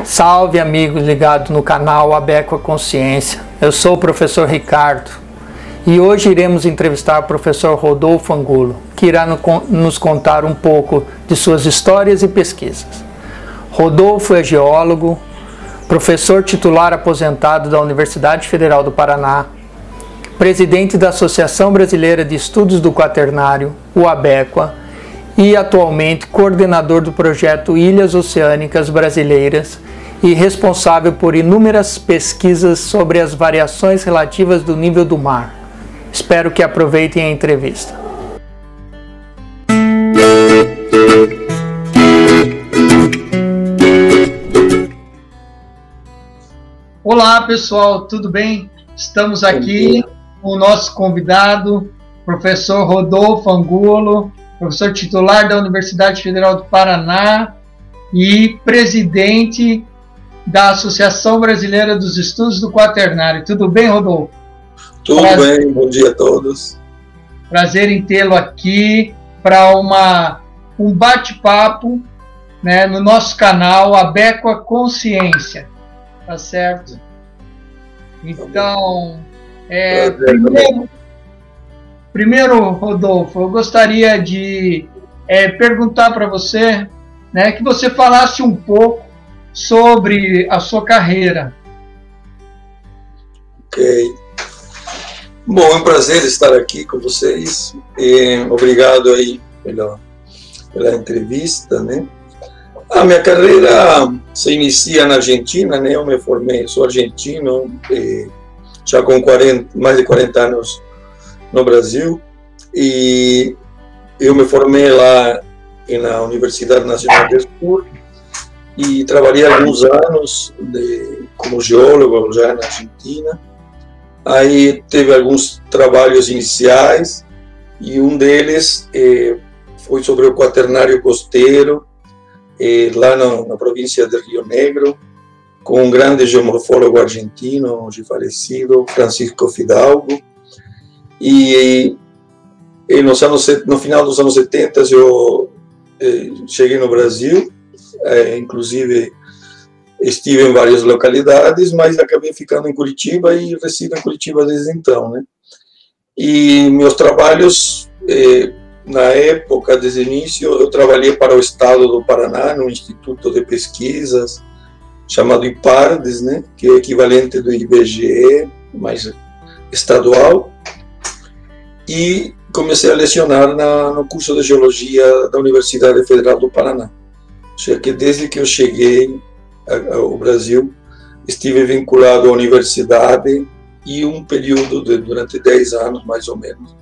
Salve amigos ligados no canal Abeco Consciência, eu sou o professor Ricardo e hoje iremos entrevistar o professor Rodolfo Angulo, que irá nos contar um pouco de suas histórias e pesquisas. Rodolfo é geólogo, professor titular aposentado da Universidade Federal do Paraná, presidente da Associação Brasileira de Estudos do Quaternário, o ABEQUA, e atualmente coordenador do projeto Ilhas Oceânicas Brasileiras e responsável por inúmeras pesquisas sobre as variações relativas do nível do mar. Espero que aproveitem a entrevista. Olá pessoal, tudo bem? Estamos aqui com o nosso convidado, professor Rodolfo Angulo, professor titular da Universidade Federal do Paraná e presidente da Associação Brasileira dos Estudos do Quaternário. Tudo bem, Rodolfo? Tudo bem, bom dia a todos. Prazer em tê-lo aqui para um bate-papo, né, no nosso canal Abeco Consciência, tá certo? Então, primeiro, Rodolfo, eu gostaria de perguntar para você, né, que você falasse um pouco sobre a sua carreira. Ok. Bom, é um prazer estar aqui com vocês. Obrigado aí pela entrevista, né? A minha carreira se inicia na Argentina, né? Eu me formei, sou argentino, já com mais de 40 anos no Brasil, e eu me formei lá na Universidade Nacional do Sul e trabalhei alguns anos como geólogo já na Argentina. Aí teve alguns trabalhos iniciais e um deles foi sobre o quaternário costeiro lá na província de Rio Negro, com um grande geomorfólogo argentino, hoje falecido, Francisco Fidalgo. E no final dos anos 70 eu cheguei no Brasil, inclusive estive em várias localidades, mas acabei ficando em Curitiba e resido em Curitiba desde então, né? E meus trabalhos, na época, desde o início, eu trabalhei para o estado do Paraná, no Instituto de Pesquisas, chamado IPARDES, né? Que é o equivalente do IBGE, mas estadual. E comecei a lecionar no curso de Geologia da Universidade Federal do Paraná. Ou seja, que desde que eu cheguei ao Brasil, estive vinculado à universidade e um período durante 10 anos, mais ou menos,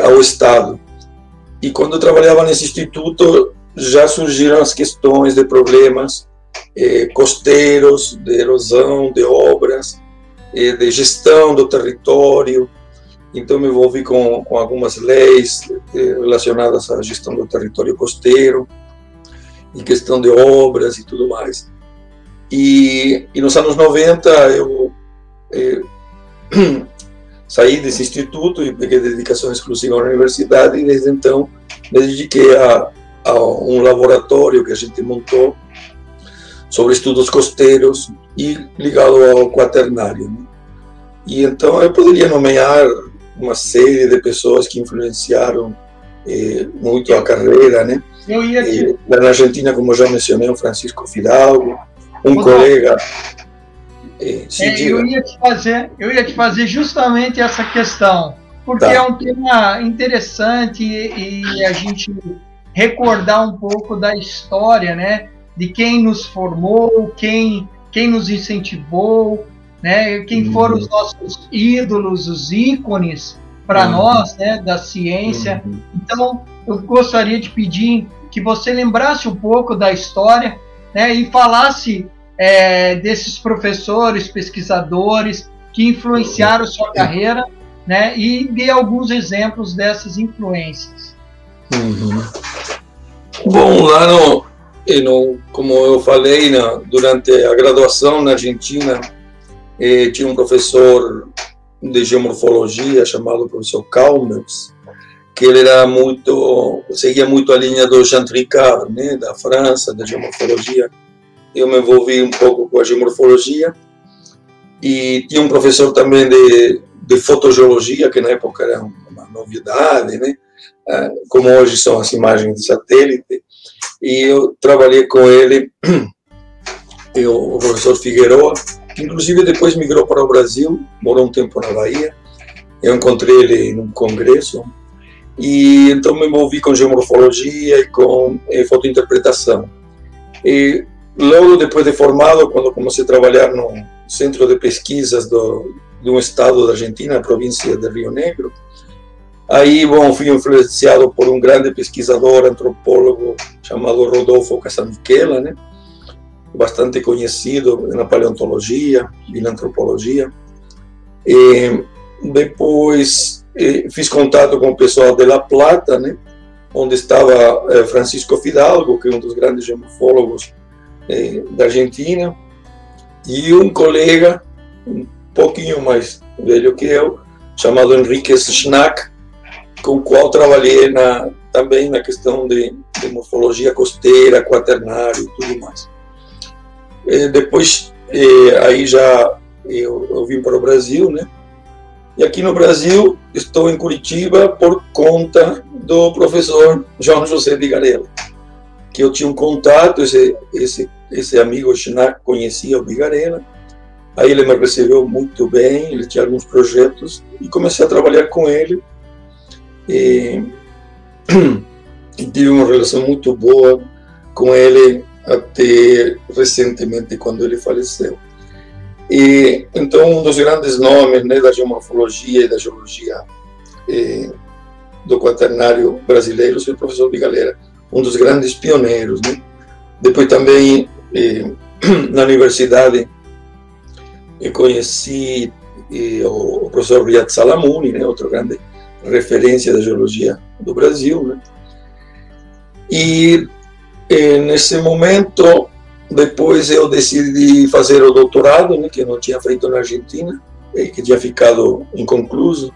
ao Estado. E quando eu trabalhava nesse instituto, já surgiram as questões de problemas costeiros, de erosão, de obras, de gestão do território. Então me envolvi com algumas leis relacionadas à gestão do território costeiro, em questão de obras e tudo mais. E nos anos 90 eu saí desse instituto e peguei dedicação exclusiva à universidade, e desde então me dediquei a um laboratório que a gente montou sobre estudos costeiros e ligado ao quaternário, né? E então eu poderia nomear uma série de pessoas que influenciaram muito a carreira, né? Na Argentina, como já mencionei, o Francisco Fidalgo, colega. Eu ia te fazer justamente essa questão, porque é um tema interessante e a gente recordar um pouco da história, né? De quem nos formou, quem nos incentivou, né? Quem foram os nossos ídolos, os ícones para nós, né? Da ciência. Então, eu gostaria de pedir que você lembrasse um pouco da história, né? E falasse desses professores, pesquisadores que influenciaram sua carreira, né? E dê alguns exemplos dessas influências. Bom, lá como eu falei, durante a graduação na Argentina, tinha um professor de geomorfologia chamado professor Calmels, que ele seguia muito a linha do Jean Tricard, né, da França, da geomorfologia, eu me envolvi um pouco com a geomorfologia, e tinha um professor também de fotogeologia, que na época era uma novidade, né? Como hoje são as imagens de satélite, e eu trabalhei com ele, o professor Figueroa, que inclusive depois migrou para o Brasil, morou um tempo na Bahia. Eu encontrei ele num congresso, e então me envolvi com geomorfologia e com fotointerpretação. E logo depois de formado, quando comecei a trabalhar no centro de pesquisas de um estado da Argentina, a província de Rio Negro, aí, bom, fui influenciado por um grande pesquisador, antropólogo, chamado Rodolfo Casamitquela, né? Bastante conhecido na paleontologia e na antropologia. E depois fiz contato com o pessoal de La Plata, né? Onde estava Francisco Fidalgo, que é um dos grandes geomorfólogos da Argentina, e um colega um pouquinho mais velho que eu, chamado Henrique Schnack, com o qual trabalhei também na questão de morfologia costeira, quaternário e tudo mais. Depois, aí já eu vim para o Brasil, né? E aqui no Brasil, estou em Curitiba por conta do professor João José Bigarella, que eu tinha um contato, esse amigo Schnack conhecia o Bigarella, aí ele me recebeu muito bem, ele tinha alguns projetos, e comecei a trabalhar com ele, e tive uma relação muito boa com ele até recentemente, quando ele faleceu. E então um dos grandes nomes, né, da geomorfologia e da geologia do quaternário brasileiro é o professor Bigarella, um dos grandes pioneiros, né? Depois também na universidade eu conheci o professor Riyad Salamuni, né, outro grande referência da geologia do Brasil, né? E nesse momento, depois eu decidi fazer o doutorado, né, que eu não tinha feito na Argentina, que tinha ficado inconcluso,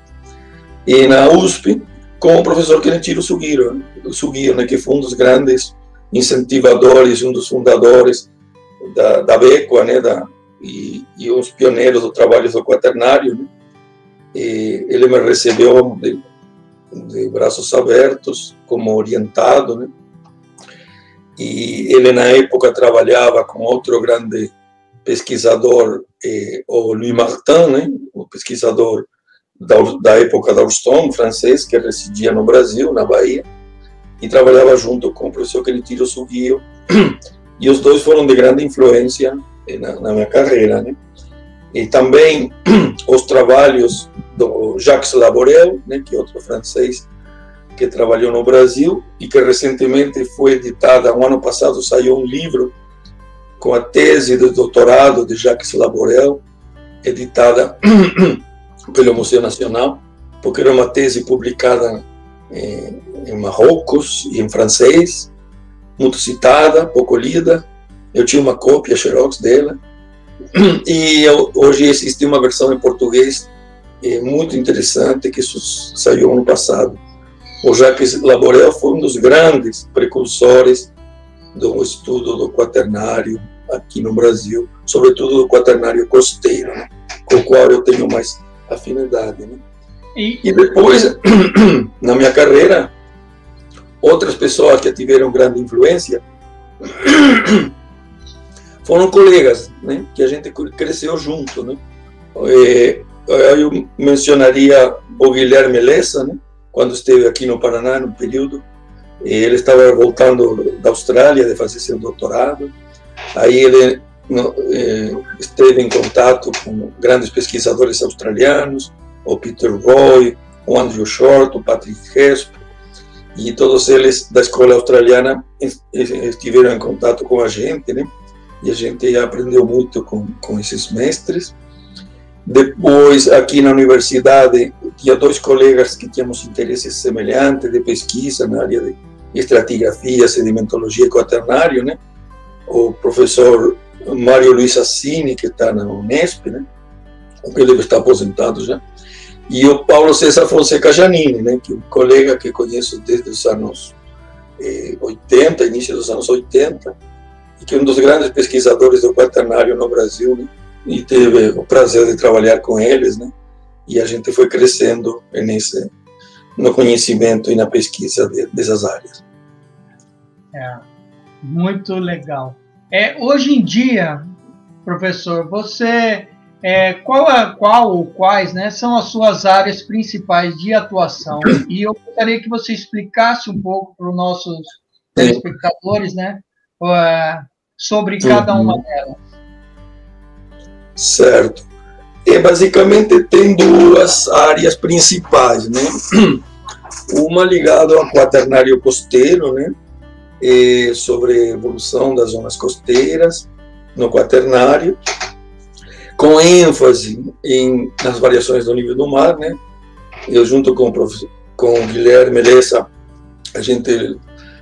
e na USP, com o professor Kenichiro Sugiro, né, que foi um dos grandes incentivadores, um dos fundadores da BECUA, né, e os pioneiros do trabalho do quaternário, né? E ele me recebeu de braços abertos, como orientado, né? E ele na época trabalhava com outro grande pesquisador, o Louis Martin, né? O pesquisador da época da Houston, francês, que residia no Brasil, na Bahia, e trabalhava junto com o professor Kenichiro Sugio, e os dois foram de grande influência na minha carreira, né? E também os trabalhos do Jacques Laborel, né, que é outro francês que trabalhou no Brasil e que recentemente foi editada, no ano passado saiu um livro com a tese de doutorado de Jacques Laborel, editada pelo Museu Nacional, porque era uma tese publicada em Marrocos e em francês, muito citada, pouco lida. Eu tinha uma cópia xerox dela, e hoje existe uma versão em português muito interessante, que saiu ano passado. O Jacques Laborel foi um dos grandes precursores do estudo do quaternário aqui no Brasil, sobretudo do quaternário costeiro, né, com o qual eu tenho mais afinidade, né? E depois, na minha carreira, outras pessoas que tiveram grande influência foram colegas, né, que a gente cresceu junto, né? Eu mencionaria o Guilherme Lessa, né, quando esteve aqui no Paraná, no período, ele estava voltando da Austrália de fazer seu doutorado, aí ele esteve em contato com grandes pesquisadores australianos, o Peter Roy, o Andrew Short, o Patrick Hesp, e todos eles da escola australiana estiveram em contato com a gente, né? E a gente aprendeu muito com esses mestres. Depois, aqui na universidade, tinha dois colegas que tínhamos interesses semelhantes de pesquisa na área de estratigrafia, sedimentologia e quaternário, né? O professor Mário Luiz Assini, que está na Unesp, né? Ele está aposentado já, e o Paulo César Fonseca Giannini, né? Que é um colega que conheço desde os anos 80, início dos anos 80, que é um dos grandes pesquisadores do quaternário no Brasil, né? E teve o prazer de trabalhar com eles, né? E a gente foi crescendo no conhecimento e na pesquisa dessas áreas. Muito legal. Hoje em dia, professor, você qual ou quais, né, são as suas áreas principais de atuação? E eu gostaria que você explicasse um pouco para os nossos telespectadores, né, sobre cada uma delas. Certo. Basicamente tem duas áreas principais, né? Uma ligada ao quaternário costeiro, né? Sobre a evolução das zonas costeiras no quaternário, com ênfase nas variações do nível do mar, né? Eu, junto com o Guilherme Lessa, a gente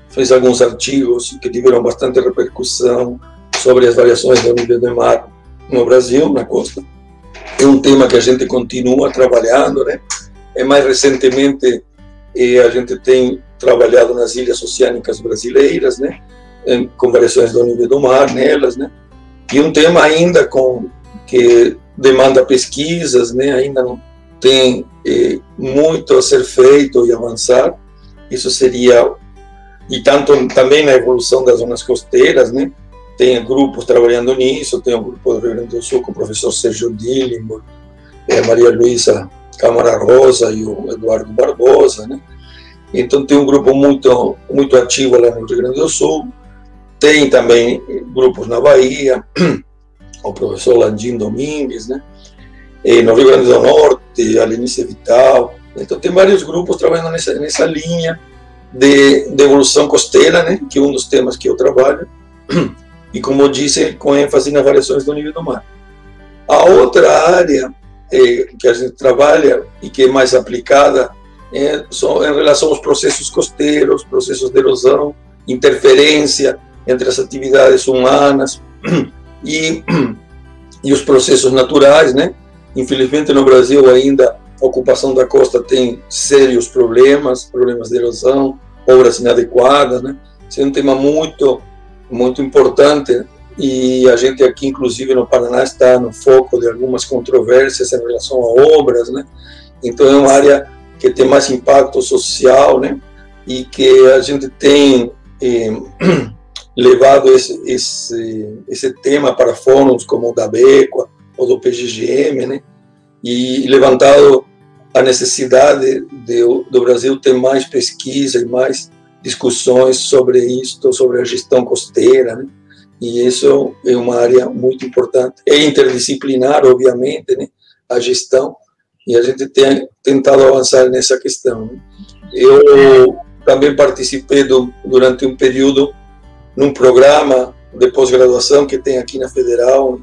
fez alguns artigos que tiveram bastante repercussão sobre as variações do nível do mar no Brasil, na costa. É um tema que a gente continua trabalhando, né? Mais recentemente, a gente tem trabalhado nas ilhas oceânicas brasileiras, né? Com variações do nível do mar nelas, né? E um tema ainda que demanda pesquisas, né? Ainda não tem muito a ser feito e avançar. Isso seria, e tanto também na evolução das zonas costeiras, né? Tem grupos trabalhando nisso, tem o grupo do Rio Grande do Sul com o professor Sérgio Dillenburg, a Maria Luísa Câmara Rosa e o Eduardo Barbosa, né? Então tem um grupo muito ativo lá no Rio Grande do Sul. Tem também grupos na Bahia, o professor Landim Domingues, né? No Rio Grande do Norte, a Lenice Vital. Então tem vários grupos trabalhando nessa linha de evolução costeira, né? Que é um dos temas que eu trabalho. E, como eu disse, com ênfase nas variações do nível do mar. A outra área que a gente trabalha e que é mais aplicada são em relação aos processos costeiros, processos de erosão, interferência entre as atividades humanas e os processos naturais, né? Infelizmente, no Brasil, ainda a ocupação da costa tem sérios problemas de erosão, obras inadequadas, né? Esse é um tema muito importante, e a gente aqui, inclusive no Paraná, está no foco de algumas controvérsias em relação a obras, né? Então é uma área que tem mais impacto social, né? E que a gente tem levado esse tema para fóruns como o da Bequa ou do PGGM, né? E levantado a necessidade do Brasil ter mais pesquisa e mais discussões sobre isto, sobre a gestão costeira, né? E isso é uma área muito importante. É interdisciplinar, obviamente, né? A gestão, e a gente tem tentado avançar nessa questão, né? Eu também participei durante um período num programa de pós-graduação que tem aqui na Federal,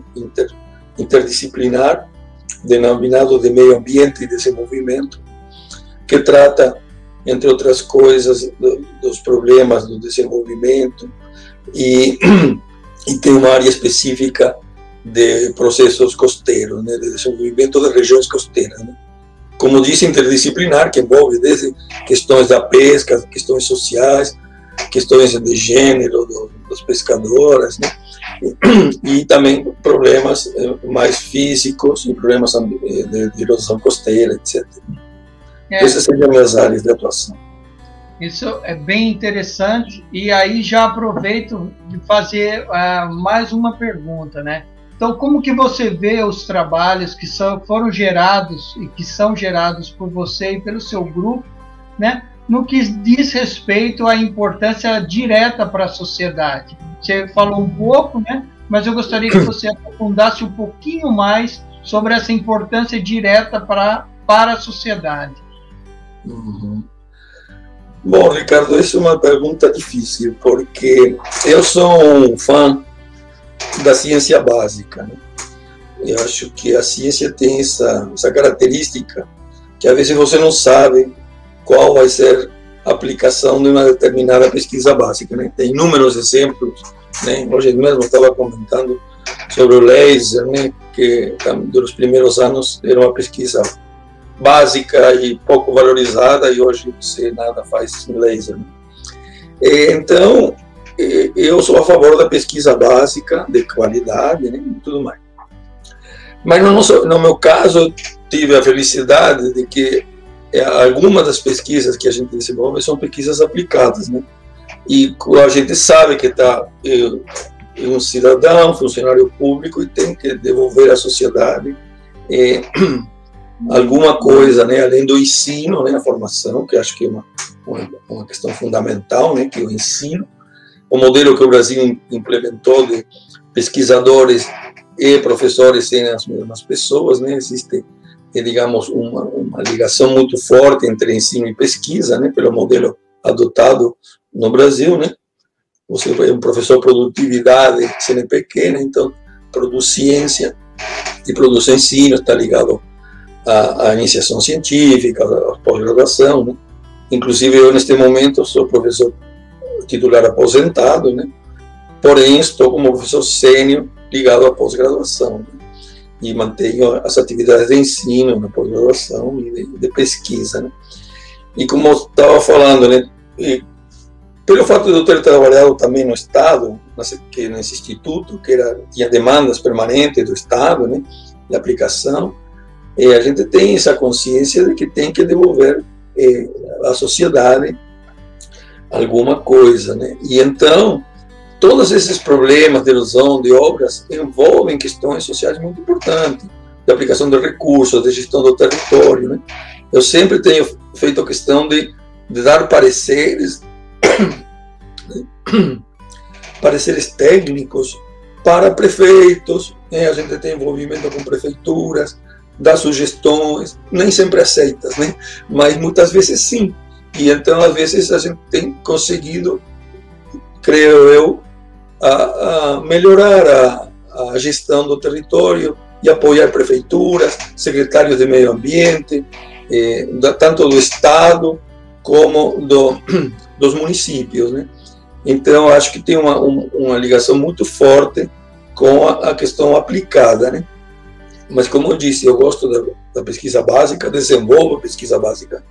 interdisciplinar, denominado de Meio Ambiente e Desenvolvimento, que trata, entre outras coisas, dos problemas do desenvolvimento, e tem uma área específica de processos costeiros, né, de desenvolvimento de regiões costeiras, né. Como disse, interdisciplinar, que envolve desde questões da pesca, questões sociais, questões de gênero das pescadoras, né, e também problemas mais físicos e problemas de erosão costeira, etc. Essas seriam as minhas áreas de atuação. Isso é bem interessante, e aí já aproveito de fazer mais uma pergunta, né? Então, como que você vê os trabalhos que foram gerados e que são gerados por você e pelo seu grupo, né? No que diz respeito à importância direta para a sociedade? Você falou um pouco, né? Mas eu gostaria que você aprofundasse um pouquinho mais sobre essa importância direta para a sociedade. Uhum. Bom, Ricardo, essa é uma pergunta difícil, porque eu sou um fã da ciência básica, né? Eu acho que a ciência tem essa característica que às vezes você não sabe qual vai ser a aplicação de uma determinada pesquisa básica, né? Tem inúmeros exemplos, né? Hoje mesmo estava comentando sobre o laser, né? Que nos primeiros anos era uma pesquisa básica e pouco valorizada, e hoje você nada faz sem laser, né? Então, eu sou a favor da pesquisa básica, de qualidade, né, e tudo mais. Mas no meu caso, eu tive a felicidade de que algumas das pesquisas que a gente desenvolve são pesquisas aplicadas, né? E a gente sabe que está um cidadão, funcionário público, e tem que devolver à sociedade alguma coisa, né, além do ensino, né, a formação, que acho que é uma questão fundamental, né, que é o ensino. O modelo que o Brasil implementou de pesquisadores e professores sem as mesmas pessoas, né, existe, digamos, uma ligação muito forte entre ensino e pesquisa, né, pelo modelo adotado no Brasil, né. Você é um professor de produtividade, CNPq, né, então produz ciência e produz ensino, está ligado à iniciação científica, à pós-graduação, né. Inclusive, eu, neste momento, sou professor titular aposentado, né, porém estou como professor sênior ligado à pós-graduação, né, e mantenho as atividades de ensino na pós-graduação e de pesquisa, né. E como eu estava falando, né, pelo fato de eu ter trabalhado também no Estado, nesse instituto, que tinha demandas permanentes do Estado, né, de aplicação, a gente tem essa consciência de que tem que devolver à sociedade alguma coisa, né? E então, todos esses problemas de erosão de obras envolvem questões sociais muito importantes, de aplicação de recursos, de gestão do território, né? Eu sempre tenho feito a questão de dar pareceres técnicos para prefeitos, né? A gente tem envolvimento com prefeituras, dá sugestões, nem sempre aceitas, né? Mas muitas vezes sim. E então, às vezes, a gente tem conseguido, creio eu, a melhorar a gestão do território e apoiar prefeituras, secretários de meio ambiente, tanto do Estado como dos municípios, né? Então, acho que tem uma ligação muito forte com a questão aplicada, né? Mas, como eu disse, eu gosto da pesquisa básica, desenvolvo a pesquisa básica,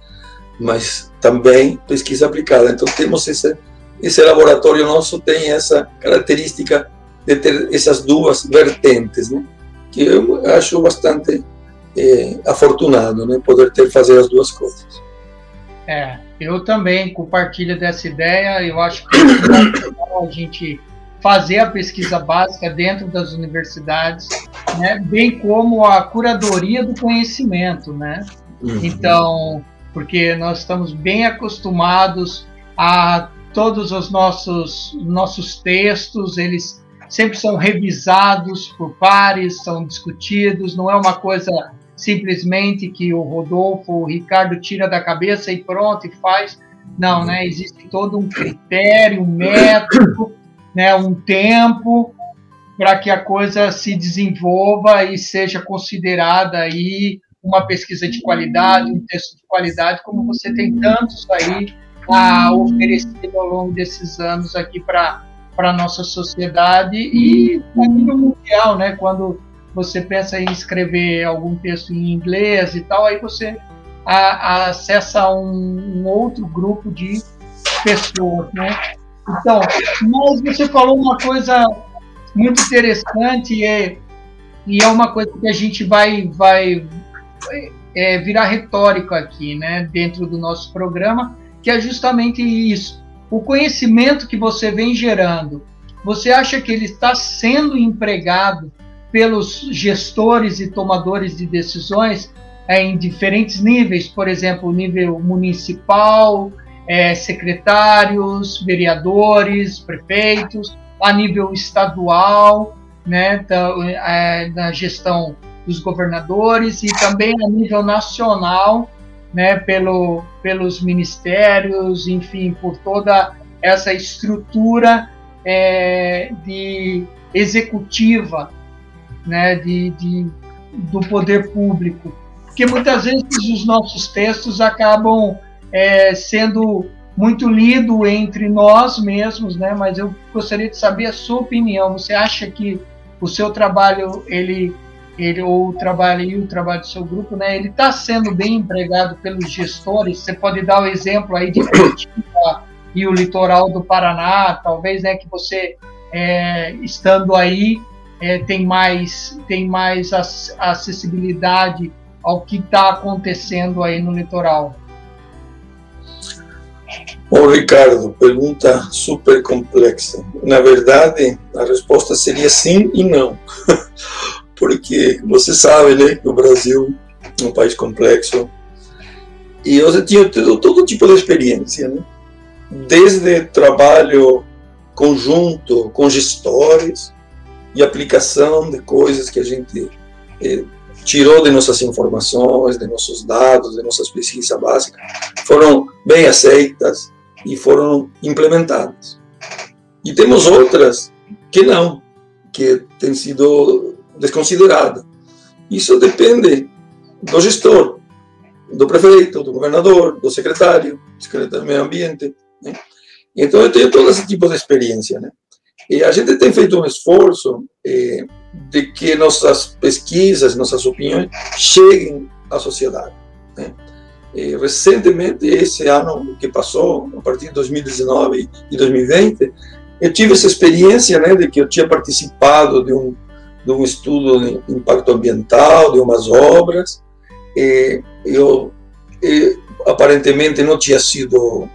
mas também pesquisa aplicada. Então, temos esse laboratório nosso tem essa característica de ter essas duas vertentes, né? Que eu acho bastante afortunado, né? Poder fazer as duas coisas. Eu também compartilho dessa ideia. Eu acho que é legal a gente fazer a pesquisa básica dentro das universidades, né? Bem como a curadoria do conhecimento, né? Então, porque nós estamos bem acostumados a todos os nossos textos, eles sempre são revisados por pares, são discutidos, não é uma coisa simplesmente que o Rodolfo, o Ricardo tira da cabeça e pronto, e faz. Não, né? Existe todo um critério, um método, né? Um tempo para que a coisa se desenvolva e seja considerada aí uma pesquisa de qualidade, um texto de qualidade, como você tem tantos aí a oferecer ao longo desses anos aqui para a nossa sociedade e a nível mundial, né? Quando você pensa em escrever algum texto em inglês e tal, aí você acessa um outro grupo de pessoas, né? Então, mas você falou uma coisa muito interessante e é uma coisa que a gente vai virar retórica aqui, né? Dentro do nosso programa, que é justamente isso. O conhecimento que você vem gerando, você acha que ele está sendo empregado pelos gestores e tomadores de decisões em diferentes níveis, por exemplo, nível municipal, secretários, vereadores, prefeitos, a nível estadual, né, na gestão dos governadores e também a nível nacional, né, pelos ministérios, enfim, por toda essa estrutura de executiva, né, do poder público, porque muitas vezes os nossos textos acabam sendo muito lidos entre nós mesmos, né, mas eu gostaria de saber a sua opinião. Você acha que o seu trabalho, o trabalho do seu grupo, né, ele está sendo bem empregado pelos gestores? Você pode dar o exemplo aí de Curitiba, e o litoral do Paraná, talvez, né, que você, estando aí, tem mais acessibilidade ao que está acontecendo aí no litoral. Bom, Ricardo, pergunta super complexa. Na verdade, a resposta seria sim e não. Porque você sabe, né, que o Brasil é um país complexo. E eu já tinha tido todo tipo de experiência, né? Desde trabalho conjunto com gestores e aplicação de coisas que a gente tirou de nossas informações, de nossos dados, de nossas pesquisas básicas, foram bem aceitas e foram implementadas. E temos outras que não, que têm sido desconsideradas. Isso depende do gestor, do prefeito, do governador, do secretário do meio ambiente, né? Então eu tenho todo esse tipo de experiência, né? E a gente tem feito um esforço de que nossas pesquisas, nossas opiniões cheguem à sociedade, né? E recentemente, esse ano que passou, a partir de 2019 e 2020, eu tive essa experiência, né, de que eu tinha participado de um estudo de impacto ambiental, de umas obras. Eu aparentemente não tinha sido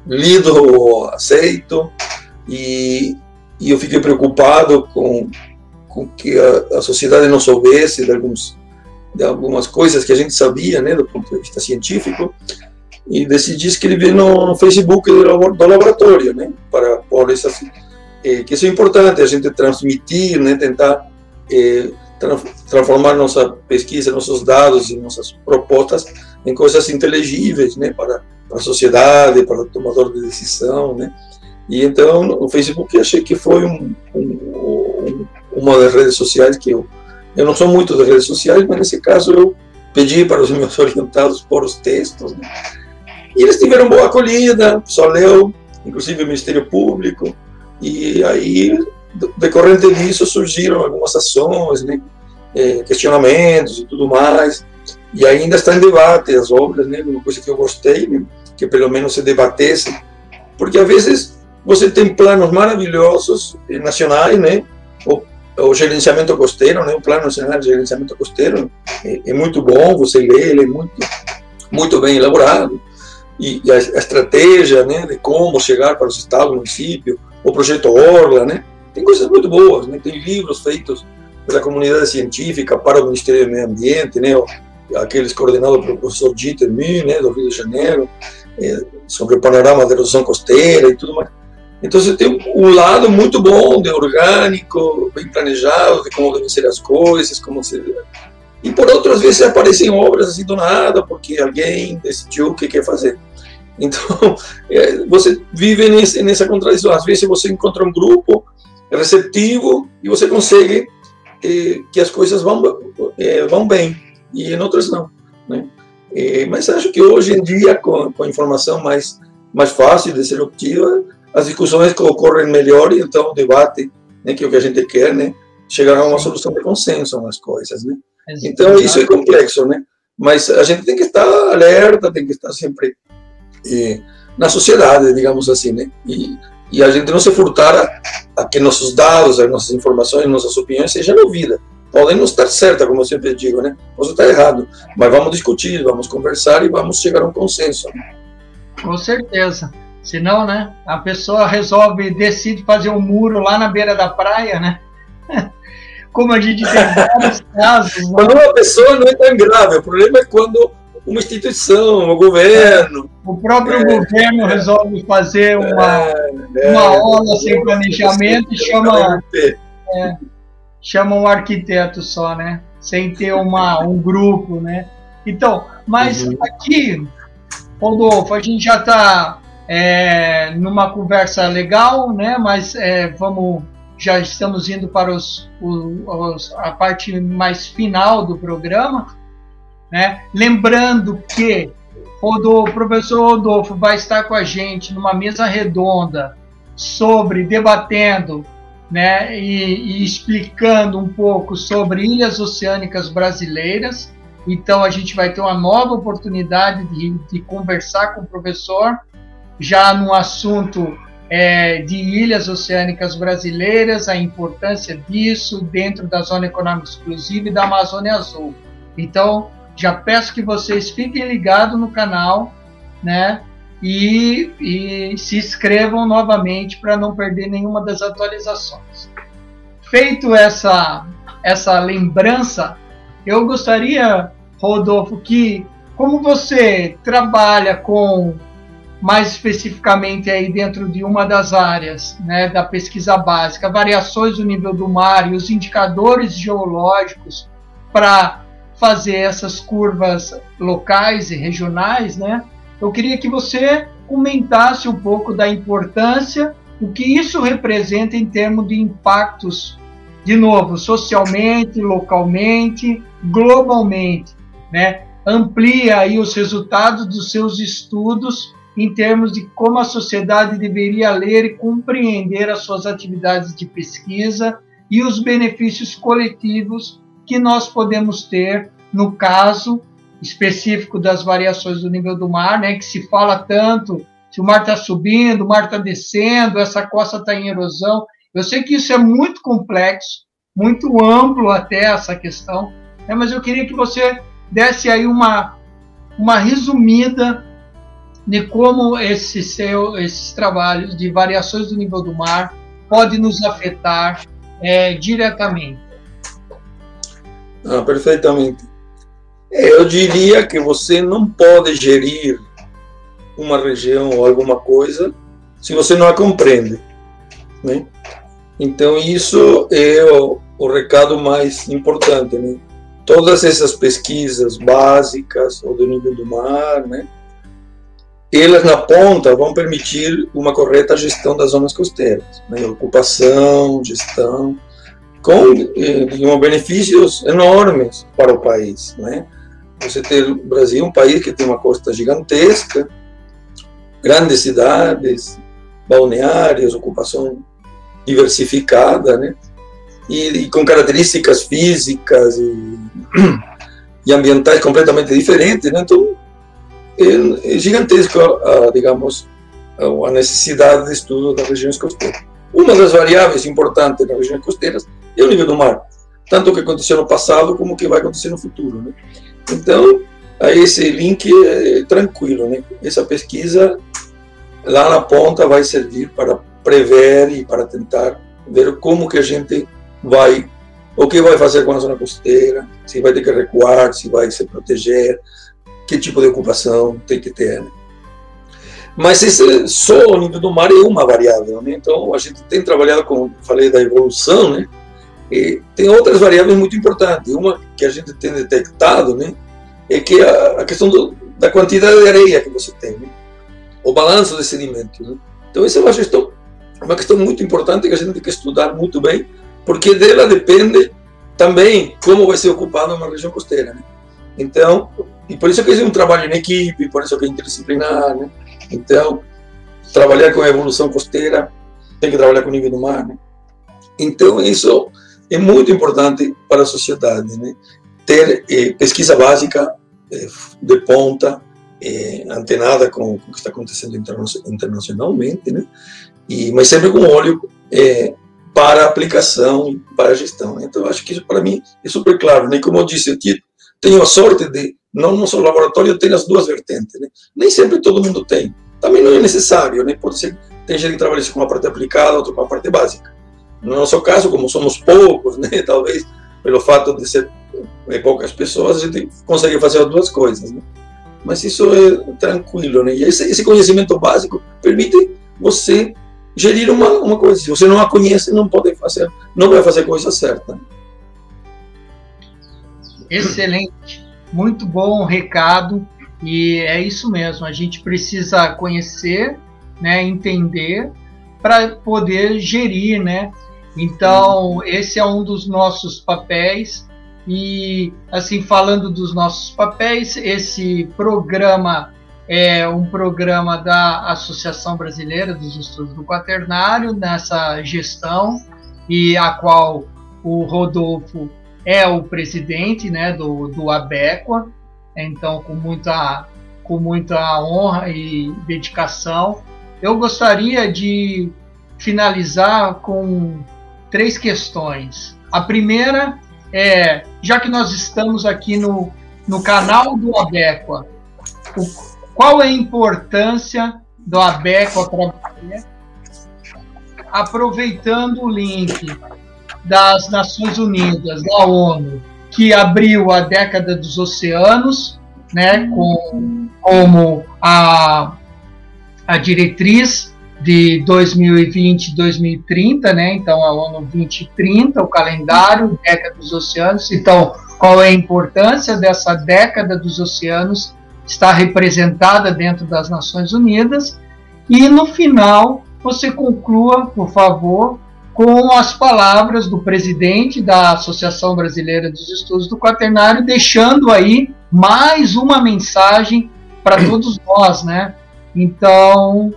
lido ou aceito, e eu fiquei preocupado com que a sociedade não soubesse de algumas coisas que a gente sabia, né, do ponto de vista científico, e decidi escrever no Facebook do laboratório, né, para pôr essas, que isso é importante, a gente transmitir, né, tentar transformar nossa pesquisa, nossos dados e nossas propostas em coisas inteligíveis, né, para a sociedade, para o tomador de decisão, né. E então no Facebook eu achei que foi uma das redes sociais que eu não sou muito das redes sociais, mas nesse caso eu pedi para os meus orientados pôr os textos, né? E eles tiveram boa acolhida, só leu, inclusive o Ministério Público, e aí, decorrente disso, surgiram algumas ações, né? Questionamentos e tudo mais, e ainda está em debate as obras, né? Uma coisa que eu gostei, né? Que pelo menos se debatesse, porque às vezes você tem planos maravilhosos, nacionais, né? O gerenciamento costeiro, né? O Plano Nacional de Gerenciamento Costeiro é muito bom, você lê, ele é muito bem elaborado, e a estratégia, né, de como chegar para os estados, municípios, o projeto Orla, né? Tem coisas muito boas, né? Tem livros feitos pela comunidade científica para o Ministério do Meio Ambiente, né? Aqueles coordenados pelo professor Dieter Mühl, né, do Rio de Janeiro, sobre o panorama da erosão costeira e tudo mais. Então você tem um lado muito bom, de orgânico, bem planejado, de como devem ser as coisas, e por outras vezes aparecem obras assim do nada, porque alguém decidiu o que quer fazer. Então você vive nessa contradição. Às vezes você encontra um grupo receptivo e você consegue que as coisas vão bem, e em outras não, né? Mas acho que hoje em dia, com a informação mais fácil de ser obtida, as discussões ocorrem melhor, e então o debate, né, que é o que a gente quer, né, chegar a uma solução de consenso nas coisas, né? Então isso é complexo, né? Mas a gente tem que estar alerta, tem que estar sempre na sociedade, digamos assim, né? E a gente não se furtar a que nossos dados, as nossas informações, nossas opiniões sejam ouvidas. Podem não estar certas, como eu sempre digo, né? Posso estar errado, mas vamos discutir, vamos conversar e vamos chegar a um consenso. Com certeza. Senão, né, a pessoa decide fazer um muro lá na beira da praia, né? Como a gente tem vários casos. Né? Quando uma pessoa não é tão grave, o problema é quando uma instituição, o governo... O próprio governo resolve fazer uma aula sem planejamento e chama um arquiteto só, né? Sem ter um grupo, né? Então, mas aqui, Rodolfo, a gente já está numa conversa legal, né? Mas já estamos indo para a parte mais final do programa, né? Lembrando que o professor Rodolfo vai estar com a gente numa mesa redonda debatendo, né, e explicando um pouco sobre ilhas oceânicas brasileiras. Então a gente vai ter uma nova oportunidade de conversar com o professor, já no assunto de ilhas oceânicas brasileiras, a importância disso dentro da Zona Econômica Exclusiva e da Amazônia Azul. Então, já peço que vocês fiquem ligados no canal, né? E se inscrevam novamente para não perder nenhuma das atualizações. Feito essa lembrança, eu gostaria, Rodolfo, que, como você trabalha com, mais especificamente aí dentro de uma das áreas, né, da pesquisa básica, variações do nível do mar e os indicadores geológicos para fazer essas curvas locais e regionais, né, eu queria que você comentasse um pouco da importância, o que isso representa em termos de impactos, de novo, socialmente, localmente, globalmente, né? Amplia aí os resultados dos seus estudos em termos de como a sociedade deveria ler e compreender as suas atividades de pesquisa e os benefícios coletivos que nós podemos ter no caso específico das variações do nível do mar, né, que se fala tanto, se o mar está subindo, o mar está descendo, essa costa está em erosão. Eu sei que isso é muito complexo, muito amplo até essa questão, né, mas eu queria que você desse aí uma resumida de como esses trabalhos de variações do nível do mar podem nos afetar diretamente. Perfeitamente. Eu diria que você não pode gerir uma região ou alguma coisa se você não a compreende, né? Então, isso é o recado mais importante, né? Todas essas pesquisas básicas ou do nível do mar, né? Elas na ponta vão permitir uma correta gestão das zonas costeiras, né? Ocupação, gestão, com benefícios enormes para o país, né? Você tem o Brasil, um país que tem uma costa gigantesca, grandes cidades, balneários, ocupação diversificada, né? E com características físicas e ambientais completamente diferentes, né? Então, é gigantesco, digamos, a necessidade de estudo das regiões costeiras. Uma das variáveis importantes nas regiões costeiras é o nível do mar, tanto o que aconteceu no passado como o que vai acontecer no futuro, né? Então, esse link é tranquilo, né? Essa pesquisa lá na ponta vai servir para prever e para tentar ver como que a gente vai, o que vai fazer com a zona costeira, se vai ter que recuar, se vai se proteger, que tipo de ocupação tem que ter, né? Mas só o nível do mar é uma variável, né? Então, a gente tem trabalhado, como falei, da evolução, né? E tem outras variáveis muito importantes. Uma que a gente tem detectado, né, é que a questão da quantidade de areia que você tem, né? O balanço de sedimentos, né? Então, essa é uma questão muito importante que a gente tem que estudar muito bem, porque dela depende também como vai ser ocupada uma região costeira, né? Então, e por isso que é um trabalho em equipe, por isso que é interdisciplinar, né? Então, trabalhar com a evolução costeira tem que trabalhar com o nível do mar, né? Então, isso é muito importante para a sociedade, né? Ter pesquisa básica de ponta, antenada com o que está acontecendo internacionalmente, né? Mas sempre com olho para a aplicação e para a gestão, né? Então, acho que isso para mim é super claro, né? Como eu disse, eu tenho a sorte de, no seu laboratório, eu tenho as duas vertentes, né? Nem sempre todo mundo tem. Também não é necessário, né? Pode ser, tem gente que trabalha com uma parte aplicada, outra com a parte básica. No nosso caso, como somos poucos, né? Talvez pelo fato de ser poucas pessoas, a gente consegue fazer as duas coisas, né? Mas isso é tranquilo, né? E esse conhecimento básico permite você gerir uma coisa. Se você não a conhece, não vai fazer a coisa certa. Excelente, muito bom recado, e é isso mesmo, a gente precisa conhecer, né, entender, para poder gerir, né? Então, esse é um dos nossos papéis, e, assim, falando dos nossos papéis, esse programa é um programa da Associação Brasileira dos Estudos do Quaternário, nessa gestão, e a qual o Rodolfo é o presidente, né, do ABEQUA, então com muita com muita honra e dedicação. Eu gostaria de finalizar com 3 questões. A primeira é, já que nós estamos aqui no canal do Abequa, qual é a importância do Abequa para você, aproveitando o link das Nações Unidas, da ONU, que abriu a década dos oceanos, né, como a diretriz de 2020-2030, né? Então a ONU 2030, o calendário, década dos oceanos. Então, qual é a importância dessa década dos oceanos estar representada dentro das Nações Unidas? E no final, você conclua, por favor, com as palavras do presidente da Associação Brasileira dos Estudos do Quaternário, deixando aí mais uma mensagem para todos nós, né? Então,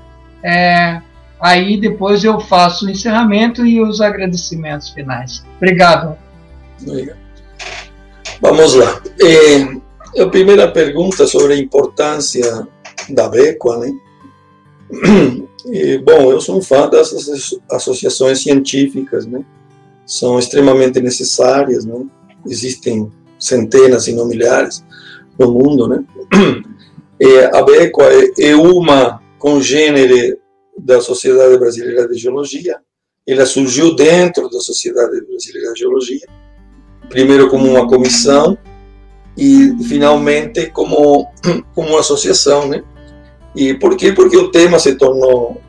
aí depois eu faço o encerramento e os agradecimentos finais. Obrigado. Vamos lá. A primeira pergunta sobre a importância da Abequa, né? Bom, eu sou um fã das associações científicas, né? São extremamente necessárias, né? Existem centenas, se não milhares, no mundo, né? A Abequa é uma congênere da Sociedade Brasileira de Geologia. Ela surgiu dentro da Sociedade Brasileira de Geologia, primeiro como uma comissão e finalmente como uma associação, né? E por quê? Porque o tema se tornou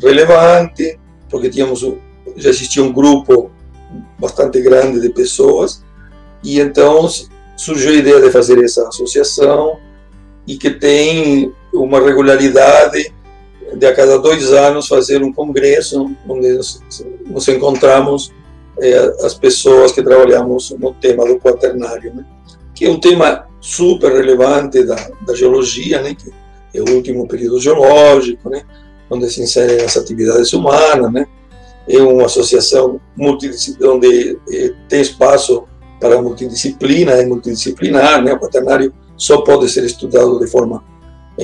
relevante, porque já existia um grupo bastante grande de pessoas, e então surgiu a ideia de fazer essa associação, e que tem uma regularidade de a cada 2 anos fazer um congresso, onde nos encontramos as pessoas que trabalhamos no tema do quaternário, né? Que é um tema super relevante da geologia, né? Que é o último período geológico, né? Onde se inserem as atividades humanas, né? É uma associação onde tem espaço para multidisciplina, é multidisciplinar, né? O quaternário só pode ser estudado de forma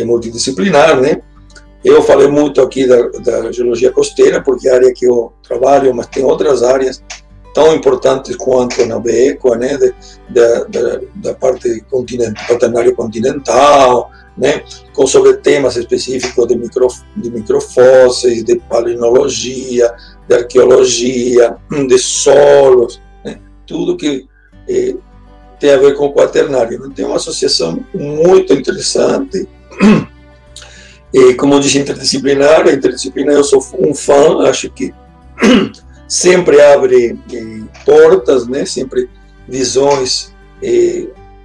multidisciplinar, né? Eu falei muito aqui da geologia costeira, porque é a área que eu trabalho, mas tem outras áreas tão importantes quanto na Abequa, né? Da parte quaternário continental, né? Sobre temas específicos de microfósseis, de paleontologia, de arqueologia, de solos, né? Tudo que tem a ver com o quaternário. Tem uma associação muito interessante, como eu disse, interdisciplinar. A interdisciplinar, eu sou um fã, acho que sempre abre portas, né? Sempre visões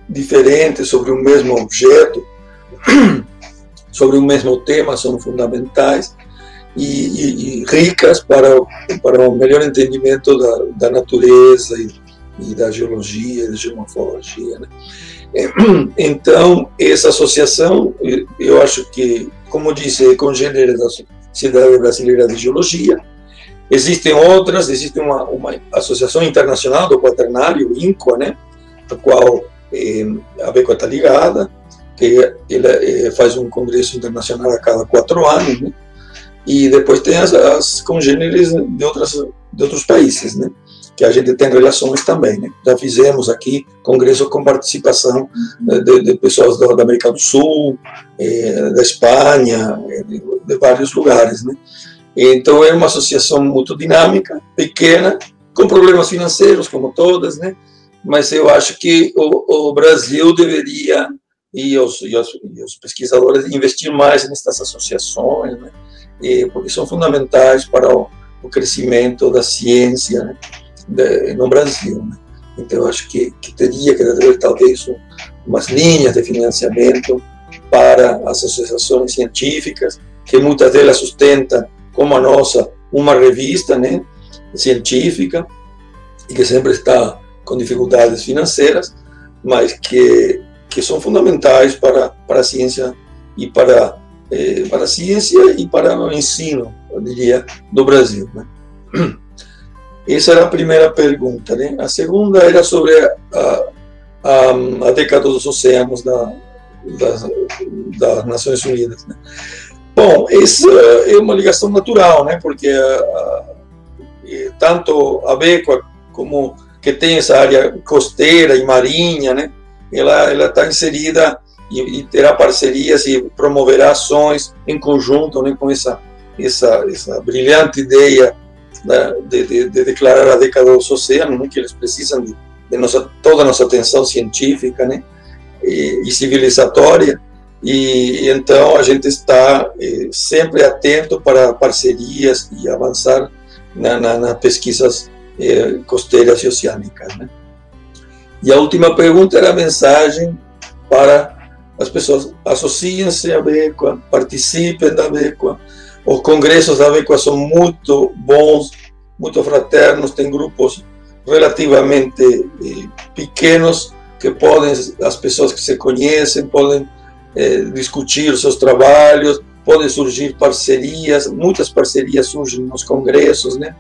diferentes sobre o mesmo objeto, sobre o mesmo tema, são fundamentais e ricas para o melhor entendimento da natureza e da geologia, da geomorfologia, né? Então, essa associação, eu acho que, como eu disse, é congênere da Sociedade Brasileira de Geologia. Existem outras, existe uma associação internacional do quaternário, INCOA, né? A qual a Abequa está ligada, que ela faz um congresso internacional a cada 4 anos, né? E depois tem as congêneres de outros países, né? Que a gente tem relações também, né? Já fizemos aqui congressos com participação de pessoas da América do Sul, da Espanha, de vários lugares, né? Então é uma associação muito dinâmica, pequena, com problemas financeiros, como todas, né? Mas eu acho que o Brasil deveria, e os pesquisadores, investir mais nessas associações, né? Porque são fundamentais para o crescimento da ciência, né? No Brasil, né? Então eu acho que teria que haver talvez umas linhas de financiamento para as associações científicas, que muitas delas sustentam, como a nossa, uma revista, né, científica, e que sempre está com dificuldades financeiras, mas que são fundamentais para a ciência e para a ciência e para o ensino, eu diria, do Brasil, né? Essa era a primeira pergunta, né? A segunda era sobre a década dos oceanos das Nações Unidas, né? Bom, essa é uma ligação natural, né? Porque tanto a Becua como que tem essa área costeira e marinha, né? Ela está inserida e terá parcerias e promoverá ações em conjunto, né, com essa brilhante ideia de declarar a década dos oceanos, né, que eles precisam de toda a nossa atenção científica, né, e civilizatória, e então a gente está sempre atento para parcerias e avançar nas pesquisas costeiras e oceânicas, né. E a última pergunta era a mensagem para as pessoas: associem-se à Becua, participem da Becua. Os congressos da Becua são muito bons, muito fraternos, tem grupos relativamente pequenos que podem, as pessoas que se conhecem, podem discutir os seus trabalhos, podem surgir parcerias, muitas parcerias surgem nos congressos, né?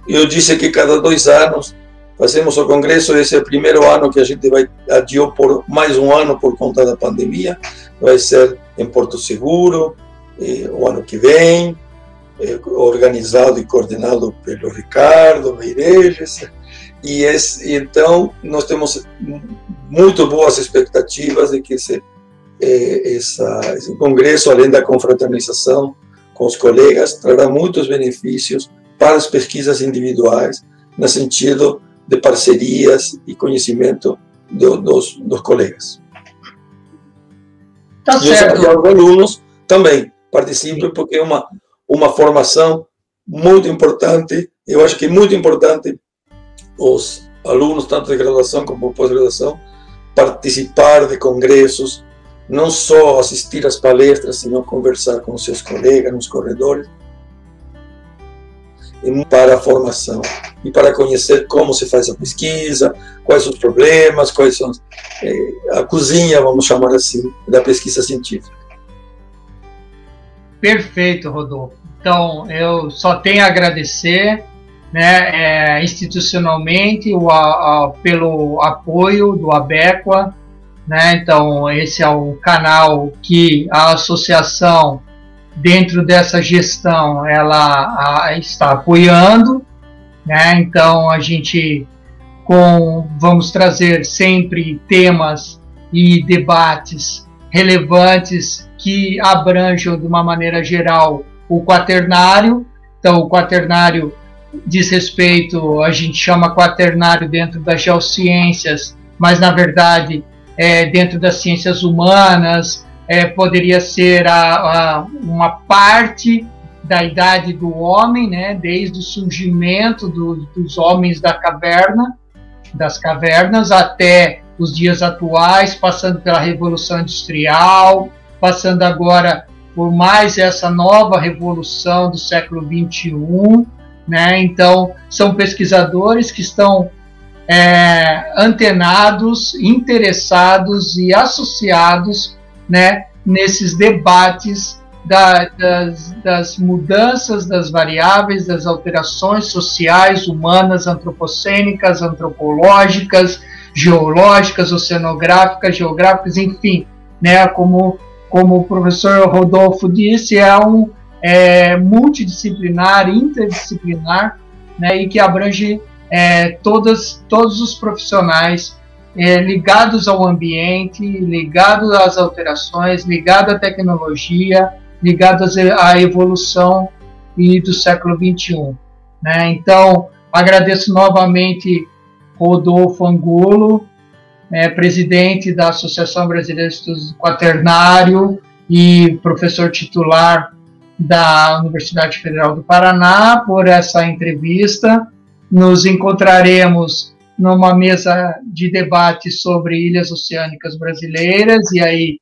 Eu disse que cada 2 anos fazemos o congresso. Esse é o primeiro ano que a gente adiou por mais um ano por conta da pandemia. Vai ser em Porto Seguro, o ano que vem, organizado e coordenado pelo Ricardo Meireles. E então nós temos muito boas expectativas de que esse congresso, além da confraternização com os colegas, trará muitos benefícios para as pesquisas individuais, no sentido de parcerias e conhecimento dos colegas. Tá certo. E os alunos também participem, porque é uma formação muito importante. Eu acho que é muito importante os alunos, tanto de graduação como pós-graduação, participar de congressos, não só assistir às palestras, senão conversar com os seus colegas nos corredores, para a formação e para conhecer como se faz a pesquisa, quais são os problemas, quais são a cozinha, vamos chamar assim, da pesquisa científica. Perfeito, Rodolfo. Então, eu só tenho a agradecer, né, institucionalmente pelo apoio do ABECUA, né? Então, esse é o canal que a associação, dentro dessa gestão, ela está apoiando, né? Então a gente vamos trazer sempre temas e debates relevantes que abranjam de uma maneira geral o quaternário. Então o quaternário diz respeito, a gente chama quaternário dentro das geociências, mas na verdade dentro das ciências humanas, poderia ser uma parte da idade do homem, né, desde o surgimento dos homens das cavernas até os dias atuais, passando pela Revolução Industrial, passando agora por mais essa nova revolução do século XXI, né? Então, são pesquisadores que estão antenados, interessados e associados, né, nesses debates das mudanças, das variáveis, das alterações sociais, humanas, antropocênicas, antropológicas, geológicas, oceanográficas, geográficas, enfim, né, como o professor Rodolfo disse, multidisciplinar, interdisciplinar, né, e que abrange todos os profissionais ligados ao ambiente, ligados às alterações, ligados à tecnologia, ligados à evolução do século XXI. Né? Então, agradeço novamente Rodolfo Angulo, presidente da Associação Brasileira de Estudos do Quaternário e professor titular da Universidade Federal do Paraná, por essa entrevista. Nos encontraremos numa mesa de debate sobre ilhas oceânicas brasileiras, e aí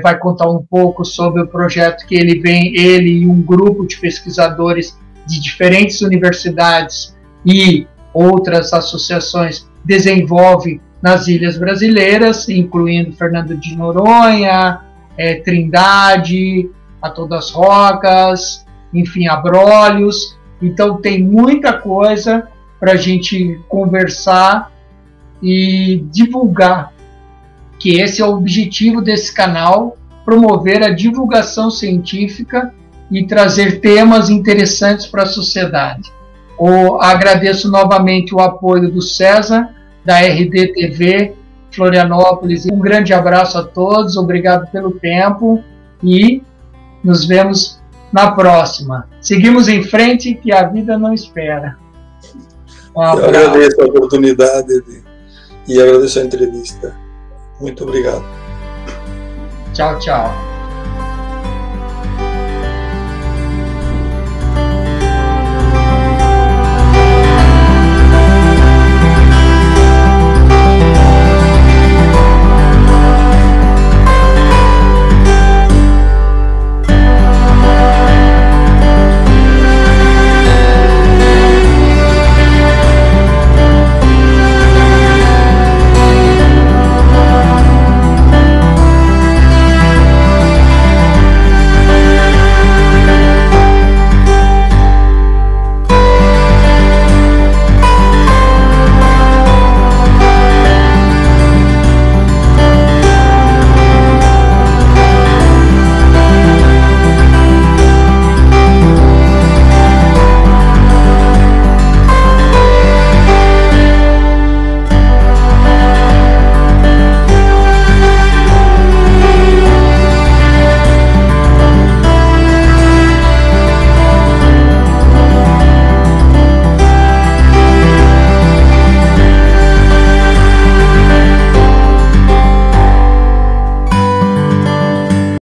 vai contar um pouco sobre o projeto que ele e um grupo de pesquisadores de diferentes universidades e outras associações desenvolve nas ilhas brasileiras, incluindo Fernando de Noronha, Trindade, Atol das Rocas, enfim, Abrolhos. Então tem muita coisa para a gente conversar e divulgar que esse é o objetivo desse canal, promover a divulgação científica e trazer temas interessantes para a sociedade. Agradeço novamente o apoio do César, da RDTV Florianópolis. Um grande abraço a todos, obrigado pelo tempo e nos vemos na próxima. Seguimos em frente, que a vida não espera. Eu agradeço a oportunidade e agradeço a entrevista. Muito obrigado. Tchau, tchau.